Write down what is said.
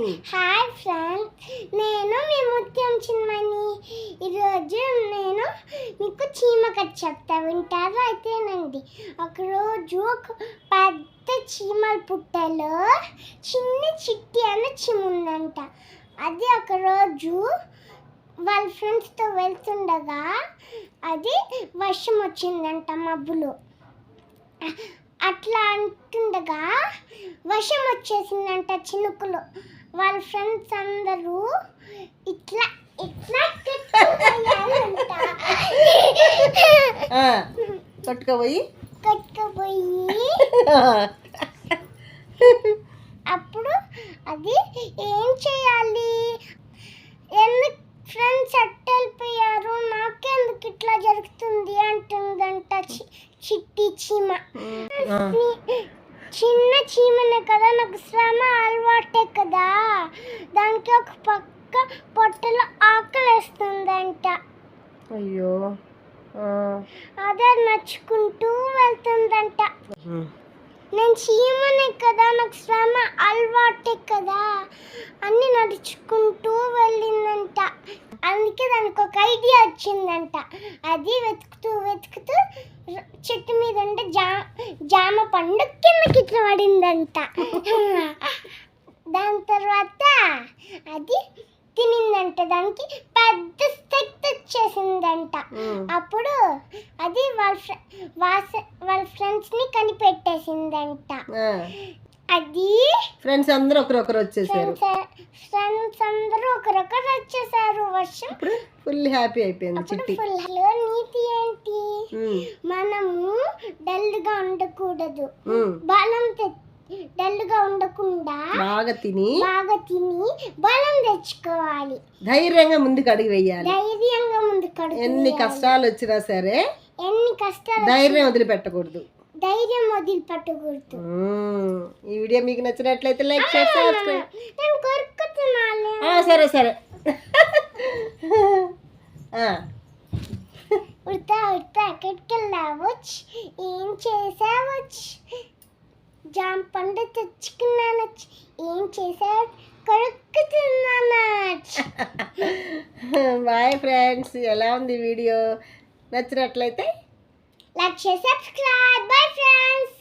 Hi friends, నేను మీ ముత్యం చిన్మని. ఈరోజు నేను మీకు చీమ కథ చెప్తా, వింటారు అయితేనండి. ఒకరోజు ఒక పెద్ద చీమల పుట్టలో చిన్న చిట్టి అన్న చీమ ఉందంట. అది ఒకరోజు వాళ్ళ ఫ్రెండ్స్తో వెళ్తుండగా అది వర్షం వచ్చిందంట మబ్బులో. అట్లా అంటుండగా వర్షం వచ్చేసిందంట చినుకులు. వాళ్ళ ఫ్రెండ్స్ అందరూ ఇట్లా ఇట్లా కట్టుకోపోయి అప్పుడు అది ఏం చేయాలి, ఎందుకు ఫ్రెండ్స్ అట్టెళ్ళిపోయారు, నాకెందుకు ఇట్లా జరుగుతుంది అంటుందంట చిట్టి చీమ. చిన్న చీమనే కదా, నాకు శ్రమ అలవాటే కదా, దానికి ఒక పక్క పొట్టలో ఆకలేస్తుందంట. అయ్యో, అదే నడుచుకుంటూ వెళ్తుందంట. నేను చీమనే కదా, నాకు శ్రమ అలవాటే కదా అన్ని నడుచుకుంటూ వెళ్ళిందంట. అందుకే దానికి ఒక ఐడియా వచ్చిందంట. అది వెతుకుతూ చెట్టు మీద ఉండే జామ పండు కిందకి ఇట్లా పడిందంట. దాని తర్వాత అది తినిందంట. దానికి పెద్ద శక్తి వచ్చేసిందంట. అప్పుడు అది వాళ్ళ ఫ్రెండ్స్ ని కనిపెట్టేసిందంట. అది ఫ్రెండ్స్ అందరూ ఒకరొకరు వచ్చేసారు. వర్షం ఫుల్ హ్యాపీ అయిపోయింది చిట్టి. నీతి ఏంటి, మనము డల్ గా ఉండకూడదు, డల్ గా ఉండకుండా బాగా తిని బలం తెచ్చుకోవాలి. ధైర్యంగా ముందుకు అడుగు వేయాలి. ఎన్ని కష్టాలు వచ్చినా సరే ధైర్యం వదిలిపెట్టకూడదు. ఈ వీడియో మీకు నచ్చినట్లయితే లైక్ షేర్ సబ్స్క్రైబ్. సరే సరే ఎక్కడికి వెళ్ళావచ్చు, ఏం చేసావచ్చు, జామ పండు తెచ్చుకున్నాను, ఏం చేసావు, కొరుక్కుతున్నాను. బాయ్ ఫ్రెండ్స్, ఎలా ఉంది వీడియో? నచ్చినట్లయితే like share subscribe. Bye friends.